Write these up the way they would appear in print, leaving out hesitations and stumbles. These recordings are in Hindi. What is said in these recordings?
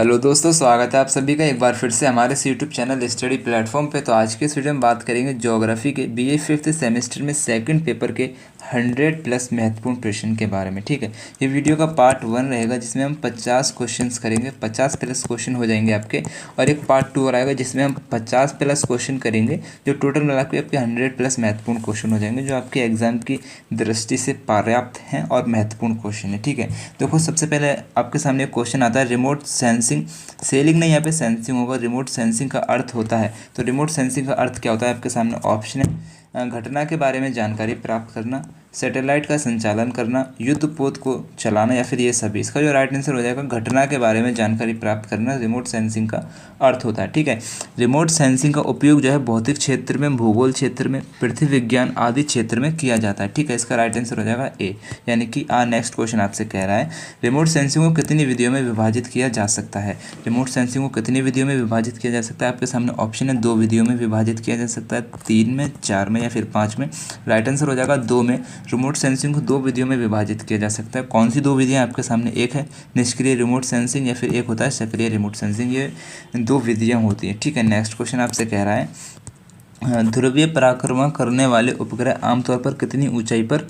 हेलो दोस्तों, स्वागत है आप सभी का एक बार फिर से हमारे यूट्यूब चैनल स्टडी प्लेटफॉर्म पे। तो आज के इस वीडियो में बात करेंगे ज्योग्राफी के बीए फिफ्थ सेमेस्टर में सेकंड पेपर के 100 प्लस महत्वपूर्ण प्रश्न के बारे में। ठीक है, ये वीडियो का पार्ट 1 रहेगा जिसमें हम 50 क्वेश्चंस करेंगे, 50 प्लस क्वेश्चन हो जाएंगे आपके। और एक पार्ट 2 और आएगा जिसमें हम 50 प्लस क्वेश्चन करेंगे, जो टोटल मिला के आपके 100 प्लस महत्वपूर्ण क्वेश्चन हो जाएंगे, जो आपके एग्जाम की दृष्टि से पर्याप्त हैं और महत्वपूर्ण क्वेश्चन है। ठीक है, देखो सबसे पहले आपके सामने एक क्वेश्चन आता है, रिमोट सेंसिंग सेलिंग नहीं, यहाँ पे सेंसिंग होगा। रिमोट सेंसिंग का अर्थ होता है, तो रिमोट सेंसिंग का अर्थ क्या होता है आपके सामने ऑप्शन है। घटना के बारे में जानकारी प्राप्त करना, सैटेलाइट का संचालन करना, युद्धपोत को चलाना, या फिर ये सभी। इसका जो राइट आंसर हो जाएगा घटना के बारे में जानकारी प्राप्त करना रिमोट सेंसिंग का अर्थ होता है। ठीक है, रिमोट सेंसिंग का उपयोग जो है भौतिक क्षेत्र में, भूगोल क्षेत्र में, पृथ्वी विज्ञान आदि क्षेत्र में किया जाता है। ठीक है, इसका राइट आंसर हो जाएगा ए, यानी कि नेक्स्ट क्वेश्चन आपसे कह रहा है रिमोट सेंसिंग को कितनी विधियों में विभाजित किया जा सकता है। रिमोट सेंसिंग को कितनी विधियों में विभाजित किया जा सकता है, आपके सामने ऑप्शन है 2 विधियों में विभाजित किया जा सकता है, 3 में, 4 में या फिर 5 में। राइट आंसर हो जाएगा 2 में। रिमोट सेंसिंग को 2 विधियों में विभाजित किया जा सकता है। कौन सी 2 विधियां आपके सामने, एक है निष्क्रिय रिमोट सेंसिंग या फिर एक होता है सक्रिय रिमोट सेंसिंग। ये 2 विधियां होती हैं। ठीक है, नेक्स्ट क्वेश्चन आपसे कह रहा है ध्रुवीय पराक्रमण करने वाले उपग्रह आमतौर पर कितनी ऊंचाई पर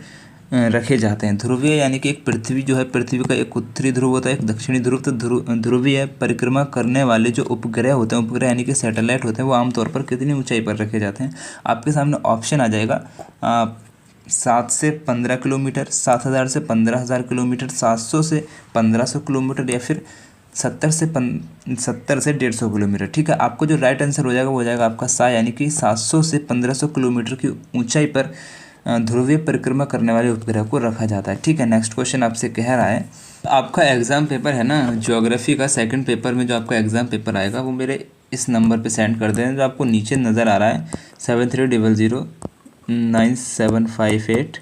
रखे जाते हैं। ध्रुवीय यानी कि एक पृथ्वी जो है, पृथ्वी का एक उत्तरी ध्रुव होता है, एक दक्षिणी ध्रुव। तो ध्रुवीय परिक्रमा करने वाले जो उपग्रह होते हैं, उपग्रह यानी कि सैटेलाइट होते हैं, वो आमतौर पर कितनी ऊंचाई पर रखे जाते हैं। आपके सामने ऑप्शन आ जाएगा 7 से 15 किलोमीटर, 7000 से 15000 किलोमीटर, 700 से 1500 किलोमीटर, या फिर 70 से 150 किलोमीटर। ठीक है, आपको जो राइट आंसर हो जाएगा वो हो जाएगा आपका सा, यानी कि 700 से 1500 किलोमीटर की ऊंचाई पर ध्रुवीय परिक्रमा करने वाले उपग्रह को रखा जाता है। ठीक है, नेक्स्ट क्वेश्चन आपसे कह रहा है आपका एग्ज़ाम पेपर है ना ज्योग्राफी का, सेकंड पेपर में जो आपका एग्ज़ाम पेपर आएगा वो मेरे इस नंबर पे सेंड कर दें, जो आपको नीचे नज़र आ रहा है 73009758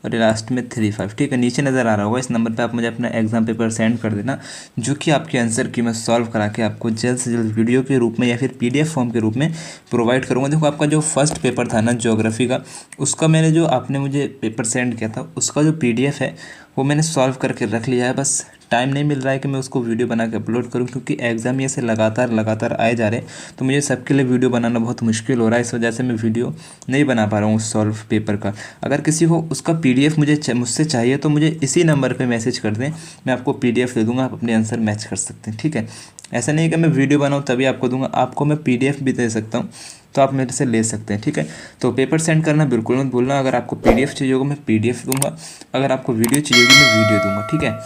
और लास्ट में 35। ठीक है, नीचे नज़र आ रहा होगा, इस नंबर पे आप मुझे अपना एग्जाम पेपर सेंड कर देना, जो कि आपके आंसर की मैं सॉल्व करा के आपको जल्द से जल्द वीडियो के रूप में या फिर PDF फॉर्म के रूप में प्रोवाइड करूँगा। देखो आपका जो फर्स्ट पेपर था ना ज्योग्राफी का, उसका मैंने जो आपने मुझे पेपर सेंड किया था उसका जो PDF है वो मैंने सॉल्व करके रख लिया है। बस टाइम नहीं मिल रहा है कि मैं उसको वीडियो बना के अपलोड करूं, क्योंकि एग्ज़ाम ये से लगातार आए जा रहे हैं, तो मुझे सबके लिए वीडियो बनाना बहुत मुश्किल हो रहा है। इस वजह से मैं वीडियो नहीं बना पा रहा हूँ उस सॉल्व पेपर का। अगर किसी को उसका PDF मुझसे चाहिए तो मुझे इसी नंबर पर मैसेज कर दें, मैं आपको PDF दे दूँगा, आप अपने आंसर मैच कर सकते हैं। ठीक है, ऐसा नहीं है कि मैं वीडियो बनाऊँ तभी आपको दूंगा, आपको मैं PDF भी दे सकता हूँ, तो आप मेरे से ले सकते हैं। ठीक है, तो पेपर सेंड करना बिल्कुल मत भूलना। अगर आपको PDF चाहिए होगा मैं PDF दूंगा, अगर आपको वीडियो चाहिए होगी मैं वीडियो दूंगा। ठीक है,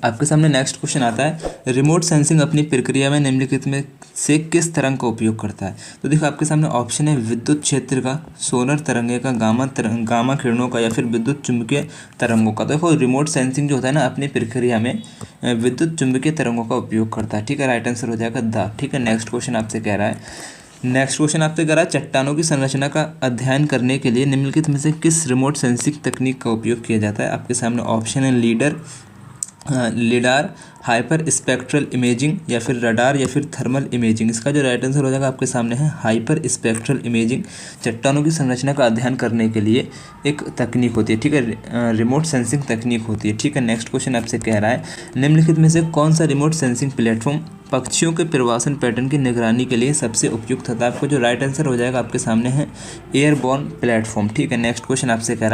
आपके सामने नेक्स्ट क्वेश्चन आता है रिमोट सेंसिंग अपनी प्रक्रिया में निम्नलिखित में से किस तरंग का उपयोग करता है। तो देखो आपके सामने ऑप्शन है विद्युत क्षेत्र का, सोलर तरंगे का, गामा किरणों का, या फिर विद्युत चुंबकीय तरंगों का। देखो रिमोट सेंसिंग जो होता है ना अपनी प्रक्रिया में विद्युत चुंबकीय तरंगों का उपयोग करता है। ठीक है, राइट आंसर हो जाएगा द। ठीक है, नेक्स्ट क्वेश्चन आपसे कह रहा है चट्टानों की संरचना का अध्ययन करने के लिए निम्नलिखित में से किस रिमोट सेंसिंग तकनीक का उपयोग किया जाता है। आपके सामने ऑप्शन है लिडार, हाइपर स्पेक्ट्रल इमेजिंग, या फिर रडार, या फिर थर्मल इमेजिंग। इसका जो राइट आंसर हो जाएगा आपके सामने है हाइपर स्पेक्ट्रल इमेजिंग। चट्टानों की संरचना का अध्ययन करने के लिए एक तकनीक होती है। ठीक है, रिमोट सेंसिंग तकनीक होती है। ठीक है, नेक्स्ट क्वेश्चन आपसे कह रहा है निम्नलिखित में से कौन सा रिमोट सेंसिंग प्लेटफॉर्म पक्षियों के प्रवासन पैटर्न की निगरानी के लिए सबसे उपयुक्त था। आपको जो राइट आंसर हो जाएगा आपके सामने है एयरबॉर्न प्लेटफॉर्म। ठीक है, नेक्स्ट क्वेश्चन आपसे कह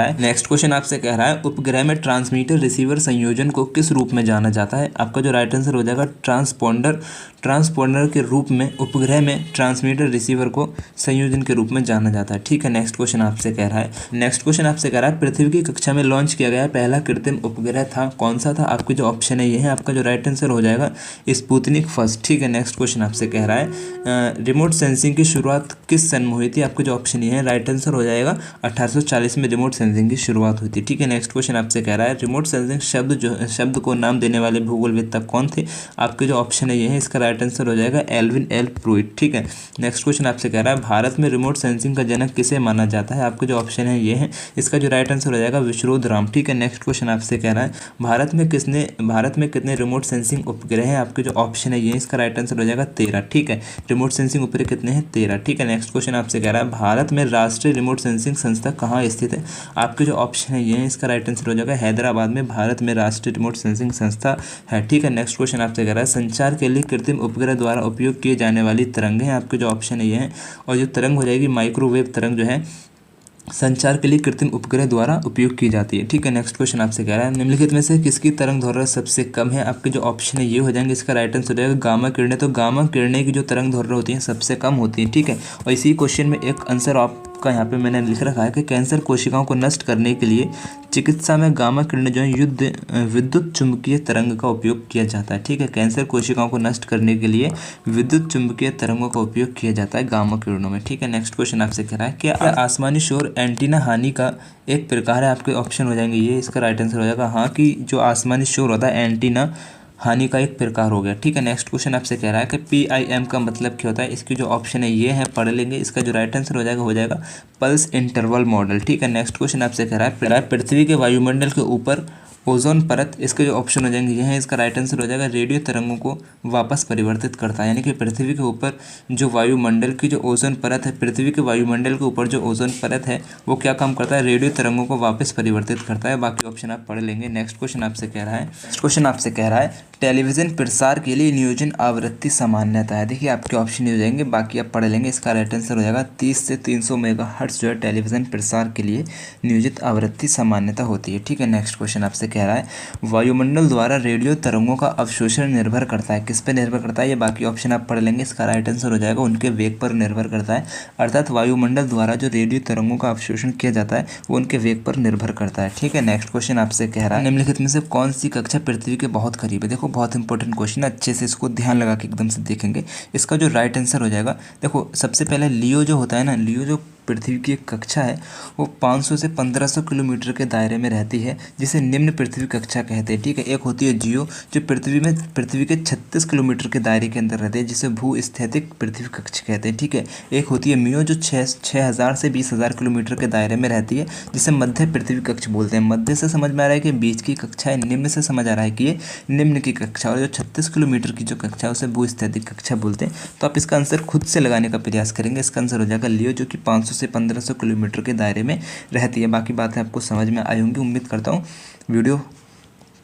रहा है उपग्रह में ट्रांसमीटर रिसीवर संयोजन को किस रूप में जाना जाता है। आपका जो राइट आंसर हो जाएगा ट्रांसपोंडर के रूप में उपग्रह में ट्रांसमीटर रिसीवर को संयोजन के रूप में जाना जाता है। ठीक है, नेक्स्ट क्वेश्चन आपसे कह रहा है पृथ्वी की कक्षा में लॉन्च किया गया पहला कृत्रिम उपग्रह था, कौन सा था। आपके जो ऑप्शन है ये है, आपका जो राइट आंसर हो जाएगा स्पुतनिक फर्स्ट। ठीक है, नेक्स्ट क्वेश्चन आपसे कह रहा है रिमोट सेंसिंग की शुरुआत किस सन में हुई थी। आपके जो ऑप्शन ये है, राइट आंसर हो जाएगा 1840 में रिमोट सेंसिंग की शुरुआत हुई थी। ठीक है, नेक्स्ट क्वेश्चन आपसे कह रहा है रिमोट सेंसिंग शब्द को नाम देने वाले भूगोलवेत्ता कौन थे। आपके जो ऑप्शन है ये है, इसका राइट आंसर हो जाएगा एल्विन एल प्रूइट। ठीक है, नेक्स्ट क्वेश्चन आपसे कह रहा है भारत में रिमोट सेंसिंग का जनक किसे माना जाता है। आपके जो ऑप्शन है ये है, इसका जो राइट आंसर हो जाएगा विश्रोद राम। ठीक है, नेक्स्ट क्वेश्चन आपसे कह रहा है भारत में कितने रिमोट सेंसिंग उपग्रह हैं। आपके जो ऑप्शन है ये, इसका राइट आंसर हो जाएगा 13। ठीक है, रिमोट सेंसिंग उपग्रह कितने हैं, 13। ठीक है, नेक्स्ट क्वेश्चन आपसे कह रहा है भारत में राष्ट्रीय रिमोट सेंसिंग संस्था कहाँ स्थित है। आपके जो ऑप्शन है ये है, इसका राइट आंसर हो जाएगा हैदराबाद में भारत में राष्ट्रीय रिमोट सेंसिंग संस्था है। ठीक ठीक है। नेक्स्ट क्वेश्चन आपसे कह रहा है संचार के लिए कृत्रिम उपग्रह द्वारा उपयोग किए जाने वाली तरंगें हैं, आपके जो ऑप्शन है ये हैं। और जो तरंग हो जाएगी माइक्रोवेव तरंग जो है संचार के लिए कृत्रिम उपग्रह द्वारा उपयोग की जाती है। ठीक है। नेक्स्ट क्वेश्चन आपसे कह रहा है निम्नलिखित में से किसकी तरंग दैर्ध्य सबसे कम है, आपके जो ऑप्शन है ये हो जाएंगे। इसका राइट आंसर हो जाएगा गामा किरणें। तो गामा किरणें की जो तरंग दैर्ध्य होती है सबसे कम होती है। ठीक है। और इसी क्वेश्चन में एक आंसर आपका यहाँ पे मैंने लिख रखा है कि कैंसर कोशिकाओं को नष्ट करने के लिए चिकित्सा में गामा किरणें जो है विद्युत चुंबकीय तरंग का उपयोग किया जाता है। ठीक है। कैंसर कोशिकाओं को नष्ट करने के लिए विद्युत चुंबकीय तरंगों का उपयोग किया जाता है गामा किरणों में। ठीक है। नेक्स्ट क्वेश्चन आपसे कह रहा है कि आसमानी शोर एंटीना हानि का एक प्रकार है, आपके ऑप्शन हो जाएंगे ये। इसका राइट आंसर हो जाएगा हाँ कि जो आसमानी शोर होता है एंटीना हानि का एक प्रकार हो गया। ठीक है। नेक्स्ट क्वेश्चन आपसे कह रहा है कि PIM का मतलब क्या होता है, इसकी जो ऑप्शन है ये है, पढ़ लेंगे। इसका जो राइट आंसर हो जाएगा पल्स इंटरवल मॉडल। ठीक है। नेक्स्ट क्वेश्चन आपसे कह रहा है पृथ्वी के वायुमंडल के ऊपर ओजोन परत, इसके जो ऑप्शन हो जाएंगे ये हैं। इसका राइट आंसर हो जाएगा रेडियो तरंगों को वापस परिवर्तित करता है, यानी कि पृथ्वी के ऊपर जो वायुमंडल की जो ओजोन परत है, पृथ्वी के वायुमंडल के ऊपर जो ओजोन परत है वो क्या काम करता है, रेडियो तरंगों को वापस परिवर्तित करता है। बाकी ऑप्शन आप पढ़ लेंगे। नेक्स्ट क्वेश्चन आपसे कह रहा है टेलीविजन प्रसार के लिए नियोजन आवृत्ति सामान्यता है। देखिए आपके ऑप्शन ही हो जाएंगे, बाकी आप पढ़ लेंगे। इसका राइट आंसर हो जाएगा 30 से 300 मेगाहर्ट्ज जो है टेलीविजन प्रसार के लिए नियोजित आवृत्ति सामान्यता होती है। ठीक है। नेक्स्ट क्वेश्चन आपसे कह रहा है वायुमंडल द्वारा रेडियो तरंगों का अवशोषण निर्भर करता है, किस पर निर्भर करता है, ये बाकी ऑप्शन आप पढ़ लेंगे। इसका राइट आंसर हो जाएगा उनके वेग पर निर्भर करता है। अर्थात वायुमंडल द्वारा जो रेडियो तरंगों का अवशोषण किया जाता है वो उनके वेग पर निर्भर करता है। ठीक है। नेक्स्ट क्वेश्चन आपसे कह रहा है निम्नलिखित में से कौन सी कक्षा पृथ्वी के बहुत करीब है। देखो बहुत इंपॉर्टेंट क्वेश्चन है, अच्छे से इसको ध्यान लगा के एकदम से देखेंगे। इसका जो राइट आंसर हो जाएगा, देखो सबसे पहले लियो जो होता है ना, लियो जो पृथ्वी की एक कक्षा है वो 500 से 1500 किलोमीटर के दायरे में रहती है, जिसे निम्न पृथ्वी कक्षा कहते हैं। ठीक है। एक होती है जियो जो पृथ्वी के 36 किलोमीटर के दायरे के अंदर रहते हैं, जिसे भूस्थितिक पृथ्वी कक्ष कहते हैं। ठीक है। एक होती है मियो जो 6000 से 20000 किलोमीटर के दायरे में रहती है, जिसे मध्य पृथ्वी कक्ष बोलते हैं। मध्य से समझ में आ रहा है कि बीच की कक्षा है, निम्न से समझ आ रहा है कि ये निम्न की कक्षा, और जो 36 किलोमीटर की जो कक्षा है उसे भूस्थितिक कक्षा बोलते हैं। तो आप इसका आंसर खुद से लगाने का प्रयास करेंगे। इसका आंसर हो जाएगा लियो जो कि 500 से 1500 किलोमीटर के दायरे में रहती है। बाकी बातें आपको समझ में आई होंगी, उम्मीद करता हूँ वीडियो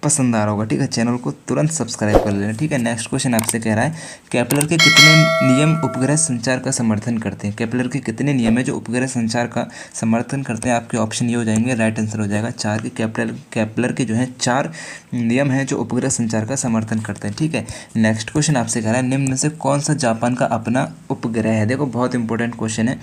पसंद आ रहा होगा। ठीक है। चैनल को तुरंत सब्सक्राइब कर लेना। ठीक है। नेक्स्ट क्वेश्चन आपसे कह रहा है केपलर के कितने नियम उपग्रह संचार का समर्थन करते हैं। केपलर के कितने नियम है जो उपग्रह संचार का समर्थन करते हैं, आपके ऑप्शन ये हो जाएंगे। राइट आंसर हो जाएगा 4 के केपलर के जो है 4 नियम हैं जो उपग्रह संचार का समर्थन करते हैं। ठीक है। नेक्स्ट क्वेश्चन आपसे कह रहा है निम्न में से कौन सा जापान का अपना उपग्रह है। देखो बहुत इंपॉर्टेंट क्वेश्चन है,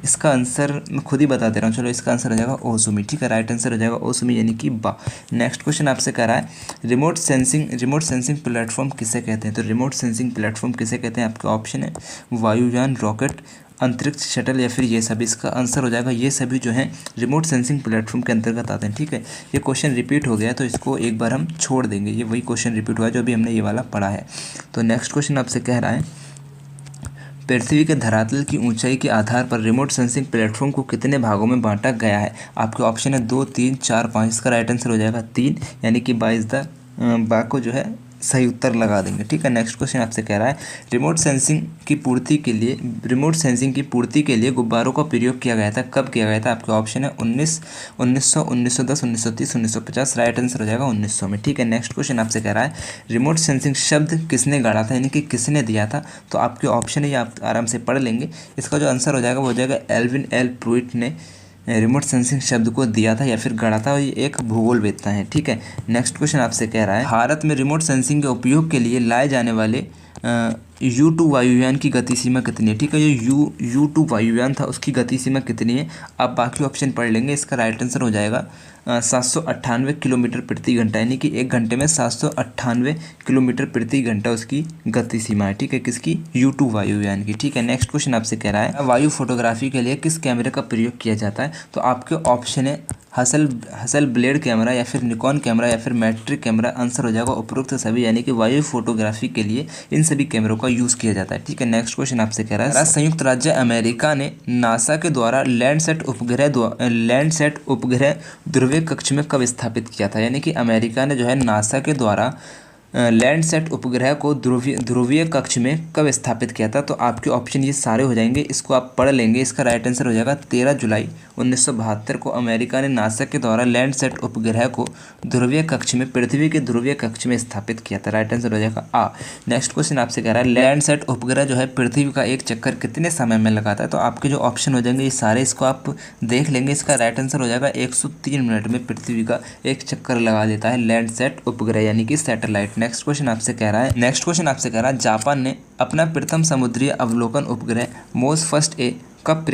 इसका आंसर मैं खुद ही बता दे रहा हूँ। चलो इसका आंसर हो जाएगा ओसुमी। ठीक है। राइट आंसर हो जाएगा ओसुमी यानी कि बा। नेक्स्ट क्वेश्चन आपसे कह रहा है रिमोट सेंसिंग प्लेटफॉर्म किसे कहते हैं। तो रिमोट सेंसिंग प्लेटफॉर्म किसे कहते हैं, आपके ऑप्शन है वायुयान, रॉकेट, अंतरिक्ष शटल या फिर ये सभी। इसका आंसर हो जाएगा ये सभी जो हैं रिमोट सेंसिंग प्लेटफॉर्म के अंतर्गत आते हैं। ठीक है। ये क्वेश्चन रिपीट हो गया तो इसको एक बार हम छोड़ देंगे, ये वही क्वेश्चन रिपीट हुआ जो अभी हमने ये वाला पढ़ा है। तो नेक्स्ट क्वेश्चन आपसे कह रहा है पृथ्वी के धरातल की ऊंचाई के आधार पर रिमोट सेंसिंग प्लेटफॉर्म को कितने भागों में बांटा गया है। आपके ऑप्शन है 2, 3, 4, 5। इसका राइट आंसर हो जाएगा 3, यानी कि 22 बा को जो है सही उत्तर लगा देंगे। ठीक है। नेक्स्ट क्वेश्चन आपसे कह रहा है रिमोट सेंसिंग की पूर्ति के लिए गुब्बारों का प्रयोग किया गया था, कब किया गया था। आपके ऑप्शन है 1900, 1910, 1930, 1950। राइट आंसर हो जाएगा 1900 में। ठीक है। नेक्स्ट क्वेश्चन आपसे कह रहा है रिमोट सेंसिंग शब्द किसने गाड़ा था, यानी कि किसने दिया था। तो आपके ऑप्शन है, ये आप आराम से पढ़ लेंगे। इसका जो आंसर हो जाएगा वो हो जाएगा एल्विन एल प्रूइट ने रिमोट सेंसिंग शब्द को दिया था या फिर गढ़ा था, और ये एक भूगोलवेत्ता है। ठीक है। नेक्स्ट क्वेश्चन आपसे कह रहा है भारत में रिमोट सेंसिंग के उपयोग के लिए लाए जाने वाले U2 वायुयान की गति सीमा कितनी है। ठीक है। जो U2 वायुयान था उसकी गति सीमा कितनी है, आप बाकी ऑप्शन पढ़ लेंगे। इसका राइट आंसर हो जाएगा 798 किलोमीटर प्रति घंटा, यानी कि 1 घंटे में 798 किलोमीटर प्रति घंटा उसकी गति सीमा है। ठीक है। किसकी, U2 वायुयान की। ठीक है। नेक्स्ट क्वेश्चन आपसे कह रहा है वायु फोटोग्राफी के लिए किस कैमरे का प्रयोग किया जाता है। तो आपके ऑप्शन है हसल ब्लेड कैमरा या फिर निकॉन कैमरा या फिर मैट्रिक कैमरा। आंसर हो जाएगा उपरोक्त सभी, यानी कि वायु फोटोग्राफी के लिए इन सभी कैमरों का यूज़ किया जाता है। ठीक है। नेक्स्ट क्वेश्चन आपसे कह रहा है संयुक्त राज्य अमेरिका ने नासा के द्वारा लैंडसैट उपग्रह ध्रुवीय कक्ष में कब स्थापित किया था। यानी कि अमेरिका ने जो है नासा के द्वारा लैंडसैट उपग्रह को ध्रुवीय कक्ष में कब स्थापित किया था? तो आपके ऑप्शन ये सारे हो जाएंगे, इसको आप पढ़ लेंगे। इसका राइट आंसर हो जाएगा 13 जुलाई 1972 को अमेरिका ने नासा के द्वारा लैंडसैट उपग्रह को ध्रुवीय कक्ष में, पृथ्वी के ध्रुवीय कक्ष में स्थापित किया था। राइट आंसर हो जाएगा आ। नेक्स्ट क्वेश्चन आपसे कह रहा है लैंडसैट उपग्रह जो है पृथ्वी का एक चक्कर कितने समय में लगाता है? तो आपके जो ऑप्शन हो जाएंगे ये सारे, इसको आप देख लेंगे। इसका राइट आंसर हो जाएगा 103 मिनट में पृथ्वी का एक चक्कर लगा देता है लैंडसैट उपग्रह यानी कि सैटेलाइट। नेक्स्ट क्वेश्चन आपसे कह रहा है जापान ने अपना प्रथम समुद्री अवलोकन उपग्रह मोस फर्स्ट ए कब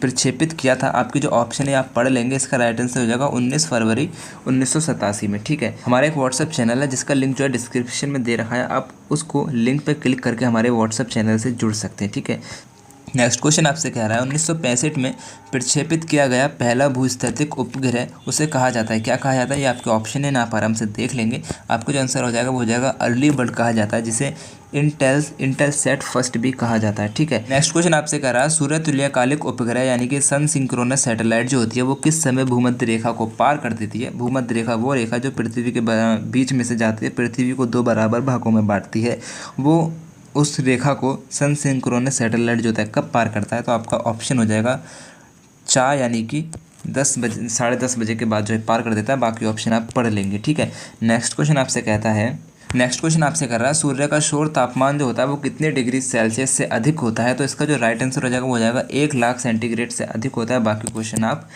प्रक्षेपित किया था? आपके जो ऑप्शन है आप पढ़ लेंगे। इसका राइट आंसर हो जाएगा 19 फरवरी 1987 में। ठीक है, हमारा एक व्हाट्सअप चैनल है जिसका लिंक जो है डिस्क्रिप्शन में दे रखा है, आप उसको लिंक पर क्लिक करके हमारे व्हाट्सअप चैनल से जुड़ सकते हैं। ठीक है, नेक्स्ट क्वेश्चन आपसे कह रहा है 1965 में प्रक्षेपित किया गया पहला भूस्थैतिक उपग्रह उसे कहा जाता है, क्या कहा जाता है? ये आपके ऑप्शन है ना, आप आराम से देख लेंगे। आपको जो आंसर हो जाएगा वो हो जाएगा अर्ली बर्ड कहा जाता है, जिसे इंटेलसैट फर्स्ट भी कहा जाता है। ठीक है, नेक्स्ट क्वेश्चन आपसे कह रहा है सूर्य तुल्यकालिक उपग्रह यानी कि सन सिंक्रोनस सैटेलाइट जो होती है वो किस समय भूमध्य रेखा को पार कर देती है? भूमध्य रेखा वो रेखा जो पृथ्वी के बीच में से जाती है, पृथ्वी को 2 बराबर भागों में बांटती है, वो उस रेखा को सन सिंक्रोनस सैटेलाइट जो होता है कब पार करता है? तो आपका ऑप्शन हो जाएगा 4 यानी कि 10 बजे, 10:30 बजे के बाद जो है पार कर देता है। बाकी ऑप्शन आप पढ़ लेंगे। ठीक है, नेक्स्ट क्वेश्चन आपसे कर रहा है सूर्य का शोर तापमान जो होता है वो कितने डिग्री सेल्सियस से अधिक होता है? तो इसका जो राइट आंसर हो जाएगा वो हो जाएगा 1 लाख सेंटीग्रेड से अधिक होता है। बाकी क्वेश्चन आप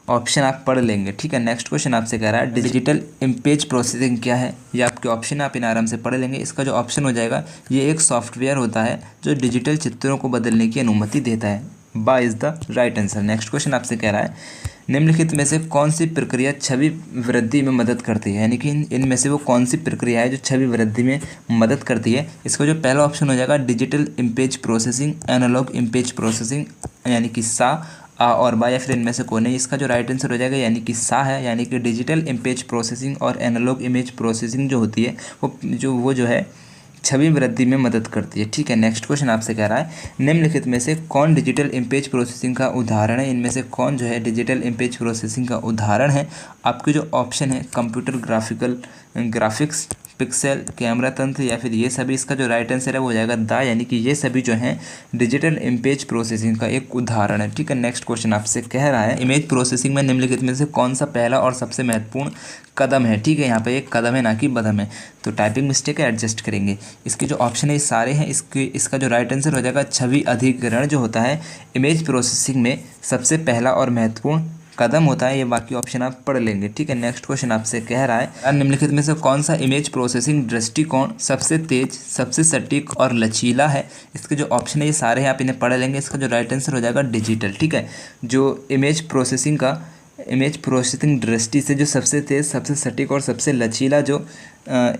ऑप्शन आप पढ़ लेंगे। ठीक है, नेक्स्ट क्वेश्चन आपसे कह रहा है डिजिटल इमेज प्रोसेसिंग क्या है? ये आपके ऑप्शन आप इन आराम से पढ़ लेंगे। इसका जो ऑप्शन हो जाएगा ये एक सॉफ्टवेयर होता है जो डिजिटल चित्रों को बदलने की अनुमति देता है। बा is the right answer. Next question आपसे कह रहा है निम्नलिखित में से कौन सी प्रक्रिया छवि वृद्धि में मदद करती है? यानी कि इनमें से वो कौन सी प्रक्रिया है जो छवि वृद्धि में मदद करती है? इसका जो पहला ऑप्शन हो जाएगा digital image processing, analogue image processing यानी कि सा, आ और बा, या फिर इनमें से कोई नहीं। इसका जो राइट आंसर हो जाएगा यानी कि सा है, यानी कि डिजिटल इमेज प्रोसेसिंग और एनालॉग इमेज प्रोसेसिंग जो होती है वो जो है छवि वृद्धि में मदद करती है। ठीक है, नेक्स्ट क्वेश्चन आपसे कह रहा है निम्नलिखित में से कौन डिजिटल इमेज प्रोसेसिंग का उदाहरण है? इनमें से कौन जो है डिजिटल इमेज प्रोसेसिंग का उदाहरण है? आपके जो ऑप्शन है कंप्यूटर ग्राफिक्स, पिक्सल, कैमरा तंत्र, या फिर ये सभी। इसका जो राइट आंसर है वो हो जाएगा दा, यानी कि ये सभी जो हैं डिजिटल इमेज प्रोसेसिंग का एक उदाहरण है। ठीक है, नेक्स्ट क्वेश्चन आपसे कह रहा है इमेज प्रोसेसिंग में निम्नलिखित में से कौन सा पहला और सबसे महत्वपूर्ण कदम है? ठीक है, यहाँ पे एक कदम है ना कि बदम है, तो टाइपिंग मिस्टेक है, एडजस्ट करेंगे। इसके जो ऑप्शन है ये सारे हैं। इसका जो राइट आंसर हो जाएगा छवि अधिग्रहण जो होता है इमेज प्रोसेसिंग में सबसे पहला और महत्वपूर्ण कदम होता है। ये बाकी ऑप्शन आप पढ़ लेंगे। ठीक है, नेक्स्ट क्वेश्चन आपसे कह रहा है निम्नलिखित में से कौन सा इमेज प्रोसेसिंग दृष्टिकोण सबसे तेज, सबसे सटीक और लचीला है? इसके जो ऑप्शन है ये सारे हैं, आप इन्हें पढ़ लेंगे। इसका जो राइट आंसर हो जाएगा डिजिटल। ठीक है, जो इमेज प्रोसेसिंग दृष्टि से जो सबसे तेज, सबसे सटीक और सबसे लचीला जो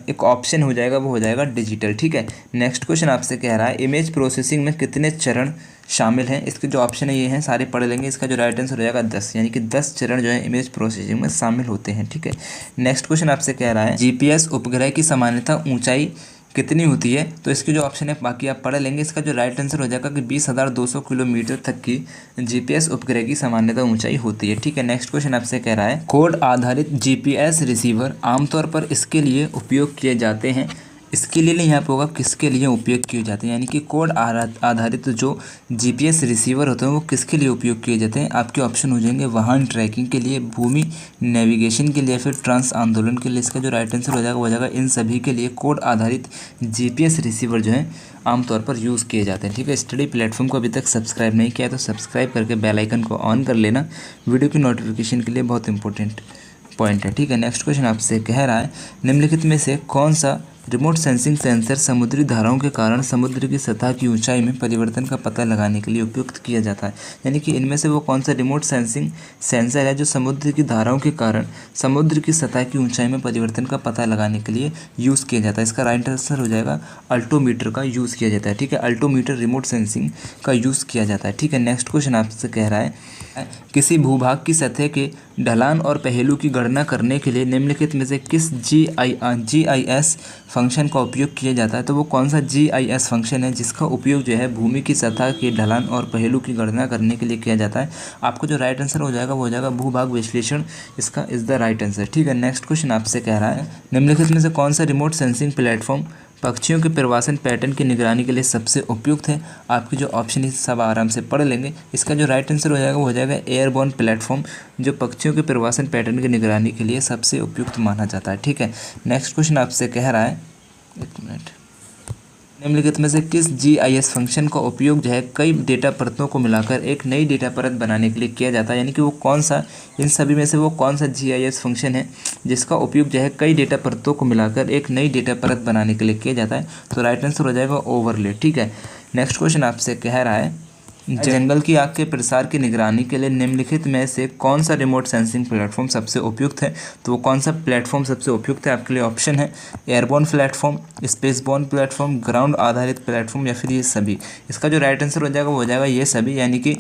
एक ऑप्शन हो जाएगा वो हो जाएगा डिजिटल। ठीक है, नेक्स्ट क्वेश्चन आपसे कह रहा है इमेज प्रोसेसिंग में कितने चरण शामिल हैं? इसके जो ऑप्शन है ये हैं, सारे पढ़ लेंगे। इसका जो राइट आंसर हो जाएगा 10, यानी कि 10 चरण जो है इमेज प्रोसेसिंग में शामिल होते हैं। ठीक है, नेक्स्ट क्वेश्चन आपसे कह रहा है जीपीएस उपग्रह की सामान्यतः ऊंचाई कितनी होती है? तो इसके जो ऑप्शन है बाकी आप पढ़ लेंगे। इसका जो राइट आंसर हो जाएगा कि 20,200 किलोमीटर तक की जीपीएस उपग्रह की सामान्यतः ऊंचाई होती है। ठीक है, नेक्स्ट क्वेश्चन आपसे कह रहा है कोड आधारित जीपीएस रिसीवर आमतौर पर इसके लिए उपयोग किए जाते हैं। इसके लिए यहाँ पे होगा किसके लिए उपयोग किए जाते हैं, यानी कि कोड आधारित जो जीपीएस रिसीवर होते हैं वो किसके लिए उपयोग किए जाते हैं? आपके ऑप्शन हो जाएंगे वाहन ट्रैकिंग के लिए, भूमि नेविगेशन के लिए, फिर ट्रांस आंदोलन के लिए। इसका जो राइट आंसर हो जाएगा इन सभी के लिए कोड आधारित जीपीएस रिसीवर जो है आमतौर पर यूज़ किए जाते हैं। ठीक है, स्टडी प्लेटफॉर्म को अभी तक सब्सक्राइब नहीं किया तो सब्सक्राइब करके बेल आइकन को ऑन कर लेना, वीडियो की नोटिफिकेशन के लिए बहुत इंपॉर्टेंट पॉइंट है। ठीक है, नेक्स्ट क्वेश्चन आपसे कह रहा है निम्नलिखित में से कौन सा रिमोट सेंसिंग सेंसर समुद्री धाराओं के कारण समुद्र की सतह की ऊंचाई में परिवर्तन का पता लगाने के लिए उपयुक्त किया जाता है? यानी कि इनमें से वो कौन सा रिमोट सेंसिंग सेंसर है जो समुद्र की धाराओं के कारण समुद्र की सतह की ऊंचाई में परिवर्तन का पता लगाने के लिए यूज़ किया जाता है? इसका राइट आंसर हो जाएगा अल्टोमीटर का यूज़ किया जाता है। ठीक है, अल्टोमीटर रिमोट सेंसिंग का यूज़ किया जाता है। ठीक है, नेक्स्ट क्वेश्चन आपसे कह रहा है किसी भूभाग की सतह के ढलान और पहलू की गणना करने के लिए निम्नलिखित में से किस GIS फंक्शन का उपयोग किया जाता है। तो वो कौन सा GIS फंक्शन है जिसका उपयोग जो है भूमि की सतह के ढलान और पहलू की गणना करने के लिए किया जाता है। आपको जो राइट आंसर हो जाएगा वो हो जाएगा भूभाग विश्लेषण, इसका इज द राइट आंसर। ठीक है, नेक्स्ट क्वेश्चन आपसे कह रहा है निम्नलिखित में से कौन सा रिमोट सेंसिंग प्लेटफॉर्म पक्षियों के प्रवासन पैटर्न की निगरानी के लिए सबसे उपयुक्त है। आपकी जो ऑप्शन है सब आराम से पढ़ लेंगे। इसका जो राइट आंसर हो जाएगा वो हो जाएगा एयरबोर्न प्लेटफॉर्म, जो पक्षियों के प्रवासन पैटर्न की निगरानी के लिए सबसे उपयुक्त माना जाता है। ठीक है, नेक्स्ट क्वेश्चन आपसे कह रहा है, एक मिनट, निम्नलिखित में से किस GIS फंक्शन का उपयोग जो है कई डेटा परतों को मिलाकर एक नई डेटा परत बनाने के लिए किया जाता है। यानी कि वो कौन सा, इन सभी में से वो कौन सा GIS फंक्शन है जिसका उपयोग जो है कई डेटा परतों को मिलाकर एक नई डेटा परत बनाने के लिए किया जाता है। तो राइट आंसर हो जाएगा ओवरले। ठीक है, नेक्स्ट क्वेश्चन आपसे कह रहा है जंगल की आग के प्रसार की निगरानी के लिए निम्नलिखित में से कौन सा रिमोट सेंसिंग प्लेटफॉर्म सबसे उपयुक्त है। तो वो कौन सा प्लेटफॉर्म सबसे उपयुक्त है, आपके लिए ऑप्शन है एयरबोर्न प्लेटफॉर्म, स्पेसबोर्न प्लेटफॉर्म, ग्राउंड आधारित प्लेटफॉर्म या फिर ये सभी। इसका जो राइट आंसर हो जाएगा वो हो जाएगा ये सभी, यानी कि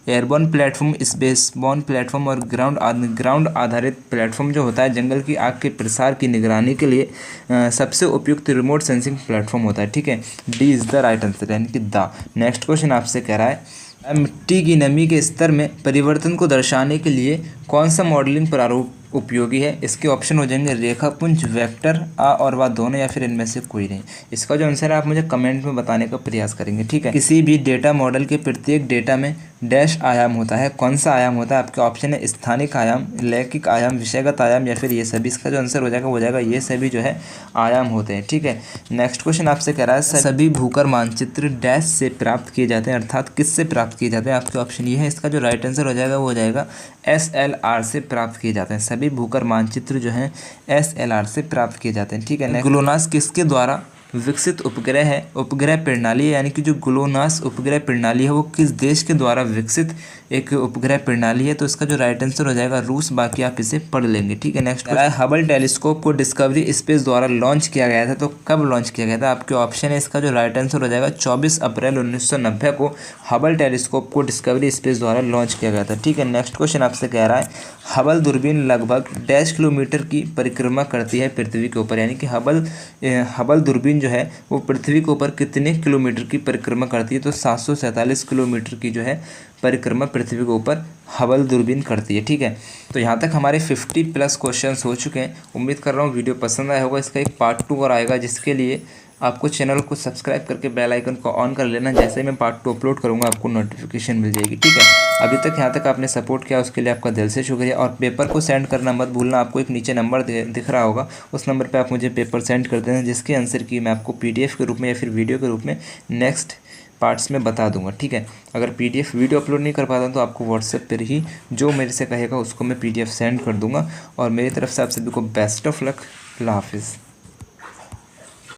एयरबोर्न प्लेटफॉर्म, स्पेसबोर्न प्लेटफॉर्म और ग्राउंड आधारित प्लेटफॉर्म जो होता है जंगल की आग के प्रसार की निगरानी के लिए सबसे उपयुक्त रिमोट सेंसिंग प्लेटफॉर्म होता है। ठीक है, D is the right answer, यानी कि द। नेक्स्ट क्वेश्चन आपसे कह रहा है मिट्टी की नमी के स्तर में परिवर्तन को दर्शाने के लिए कौन सा मॉडलिंग प्रारूप उपयोगी है। इसके ऑप्शन हो जाएंगे रेखापुंज, वेक्टर, आ और वा दोनों, या फिर इनमें से कोई नहीं। इसका जो आंसर है आप मुझे कमेंट में बताने का प्रयास करेंगे। ठीक है, किसी भी डेटा मॉडल के प्रत्येक डेटा में डैश आयाम होता है। कौन सा आयाम होता है, आपके ऑप्शन है स्थानिक आयाम, लैखिक आयाम, विषयगत आयाम या फिर ये सभी। इसका जो आंसर हो जाएगा ये सभी जो है आयाम होते हैं। ठीक है, नेक्स्ट क्वेश्चन आपसे कह रहा है सभी भूकर मानचित्र डैश से प्राप्त किए जाते हैं, अर्थात किससे प्राप्त किए जाते हैं। आपके ऑप्शन ये है, इसका जो राइट आंसर हो जाएगा वो हो जाएगा SLR से प्राप्त किए जाते हैं। सभी भूकर मानचित्र जो हैं SLR से प्राप्त किए जाते हैं। ठीक है, ग्लोनास किसके द्वारा विकसित उपग्रह है, उपग्रह प्रणाली है, यानी कि जो ग्लोनास उपग्रह प्रणाली है वो किस देश के द्वारा विकसित एक उपग्रह प्रणाली है। तो इसका जो राइट आंसर हो जाएगा रूस, बाकी आप इसे पढ़ लेंगे। ठीक है, नेक्स्ट हबल टेलीस्कोप को डिस्कवरी स्पेस द्वारा लॉन्च किया गया था। तो कब लॉन्च किया गया था, आपके ऑप्शन है, इसका जो राइट आंसर हो जाएगा 24 अप्रैल 1990 को हबल टेलीस्कोप को डिस्कवरी स्पेस द्वारा लॉन्च किया गया था। ठीक है, नेक्स्ट क्वेश्चन आपसे कह रहा है हबल दूरबीन लगभग डैश किलोमीटर की परिक्रमा करती है पृथ्वी के ऊपर, यानी कि हबल दूरबीन जो है वो पृथ्वी के ऊपर कितने किलोमीटर की परिक्रमा करती है। तो 747 किलोमीटर की जो है परिक्रमा पृथ्वी के ऊपर हबल दूरबीन करती है। ठीक है, तो यहाँ तक हमारे 50+ क्वेश्चंस हो चुके हैं। उम्मीद कर रहा हूँ वीडियो पसंद आया होगा। इसका एक पार्ट 2 और आएगा, जिसके लिए आपको चैनल को सब्सक्राइब करके बेल आइकन को ऑन कर लेना। जैसे ही मैं पार्ट 2 अपलोड करूँगा आपको नोटिफिकेशन मिल जाएगी। ठीक है, अभी तक यहाँ तक आपने सपोर्ट किया उसके लिए आपका दिल से शुक्रिया। और पेपर को सेंड करना मत भूलना। आपको एक नीचे नंबर दिख रहा होगा, उस नंबर पर आप मुझे पेपर सेंड कर देना, जिसके आंसर की मैं आपको PDF के रूप में या फिर वीडियो के रूप में नेक्स्ट पार्ट्स में बता दूंगा। ठीक है, अगर PDF वीडियो अपलोड नहीं कर पाता तो आपको व्हाट्सएप पर ही जो मेरे से कहेगा उसको मैं PDF सेंड कर दूंगा। और मेरी तरफ से आप सभी को बेस्ट ऑफ लक। अल्लाह हाफिज़।